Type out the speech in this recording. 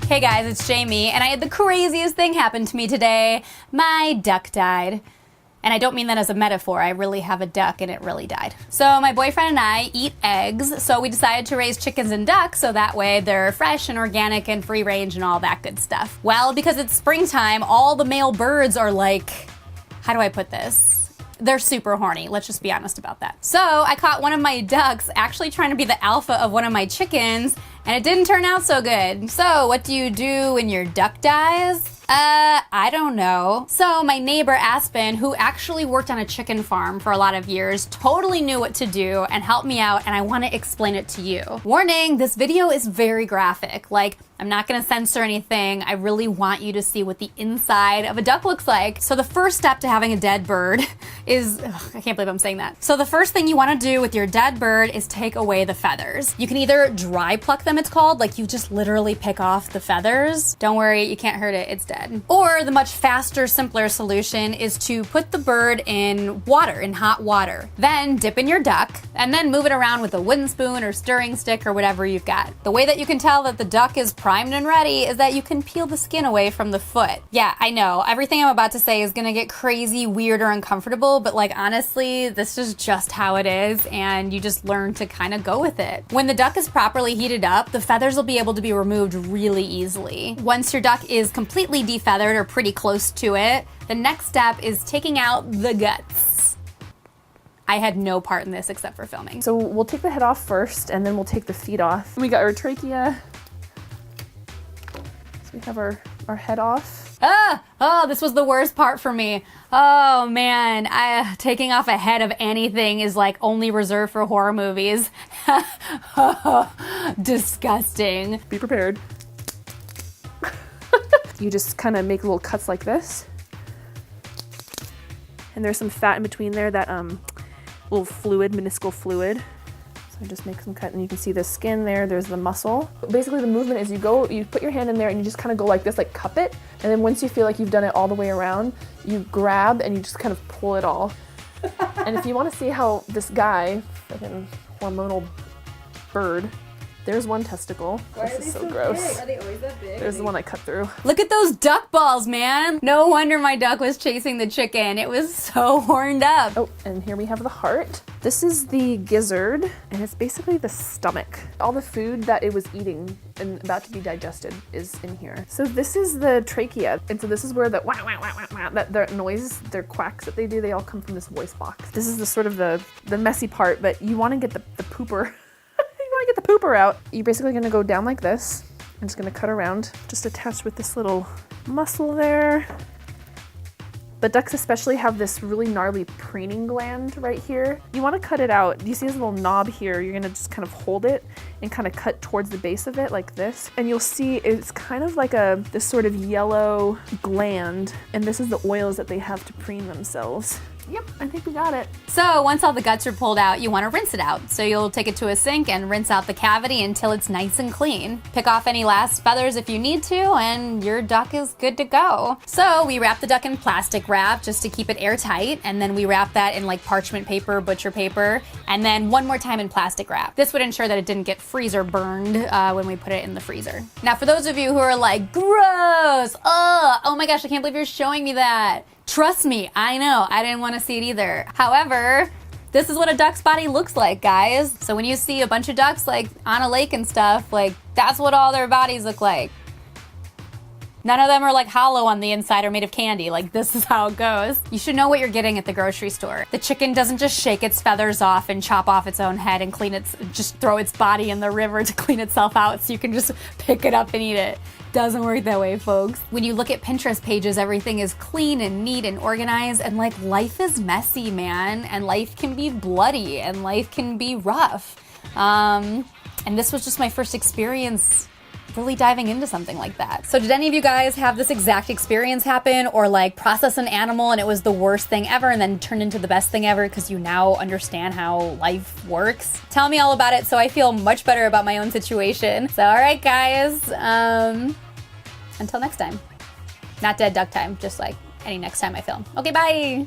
Hey guys, it's Jamie, and I had the craziest thing happen to me today. My duck died. And I don't mean that as a metaphor, I really have a duck and it really died. So my boyfriend and I eat eggs, so we decided to raise chickens and ducks so that way they're fresh and organic and free range and all that good stuff. Well, because it's springtime, all the male birds are like, how do I put this? They're super horny, let's just be honest about that. So I caught one of my ducks actually trying to be the alpha of one of my chickens, and it didn't turn out so good. So what do you do when your duck dies? I don't know. So my neighbor Aspen, who actually worked on a chicken farm for a lot of years, totally knew what to do and helped me out, and I want to explain it to you. Warning, this video is very graphic. Like, I'm not gonna censor anything. I really want you to see what the inside of a duck looks like. So the first step to having a dead bird is, I can't believe I'm saying that. So the first thing you wanna do with your dead bird is take away the feathers. You can either dry pluck them, it's called, like you just literally pick off the feathers. Don't worry, you can't hurt it, it's dead. Or the much faster, simpler solution is to put the bird in water, in hot water. Then dip in your duck, and then move it around with a wooden spoon or stirring stick or whatever you've got. The way that you can tell that the duck is primed and ready is that you can peel the skin away from the foot. Yeah, I know, everything I'm about to say is gonna get crazy, weird, or uncomfortable, but like honestly, this is just how it is, and you just learn to kind of go with it. When the duck is properly heated up, the feathers will be able to be removed really easily. Once your duck is completely defeathered or pretty close to it, the next step is taking out the guts. I had no part in this except for filming. So we'll take the head off first, and then we'll take the feet off. We got our trachea. So we have our head off. Oh, this was the worst part for me. Oh man, taking off a head of anything is like only reserved for horror movies. Disgusting. Be prepared. You just kind of make little cuts like this. And there's some fat in between there, that little fluid, minuscule fluid. So just make some cut, and you can see the skin there, there's the muscle. Basically the movement is you put your hand in there and you just kind of go like this, like cup it. And then once you feel like you've done it all the way around, you grab and you just kind of pull it all. And if you want to see how this guy, fucking hormonal bird, there's one testicle. Why this are is they so so gross. big? Are they always that big? There's the one I cut through. Look at those duck balls, man. No wonder my duck was chasing the chicken. It was so horned up. Oh, and here we have the heart. This is the gizzard, and it's basically the stomach. All the food that it was eating and about to be digested is in here. So this is the trachea, and so this is where the wah, wah, wah, wah, wah, that noise, their quacks that they do, they all come from this voice box. This is the sort of the messy part, but you want to get the pooper. Get the pooper out. You're basically gonna go down like this. I'm just gonna cut around, just attached with this little muscle there. But ducks especially have this really gnarly preening gland right here. You wanna cut it out. You see this little knob here? You're gonna just kind of hold it and kind of cut towards the base of it like this. And you'll see it's kind of like this sort of yellow gland. And this is the oils that they have to preen themselves. Yep, I think we got it. So once all the guts are pulled out, you want to rinse it out. So you'll take it to a sink and rinse out the cavity until it's nice and clean. Pick off any last feathers if you need to, and your duck is good to go. So we wrap the duck in plastic wrap just to keep it airtight, and then we wrap that in like parchment paper, butcher paper, and then one more time in plastic wrap. This would ensure that it didn't get freezer burned when we put it in the freezer. Now for those of you who are like, gross, oh my gosh, I can't believe you're showing me that. Trust me, I know, I didn't want to see it either. However, this is what a duck's body looks like, guys. So when you see a bunch of ducks like on a lake and stuff, like that's what all their bodies look like. None of them are like hollow on the inside or made of candy. Like this is how it goes. You should know what you're getting at the grocery store. The chicken doesn't just shake its feathers off and chop off its own head and just throw its body in the river to clean itself out so you can just pick it up and eat it. Doesn't work that way, folks. When you look at Pinterest pages, everything is clean and neat and organized, and like life is messy, man, and life can be bloody and life can be rough. And this was just my first experience really diving into something like that. So did any of you guys have this exact experience happen, or like process an animal and it was the worst thing ever and then turned into the best thing ever because you now understand how life works? Tell me all about it so I feel much better about my own situation. So all right guys, until next time. Not dead duck time, just like any next time I film. Okay, bye.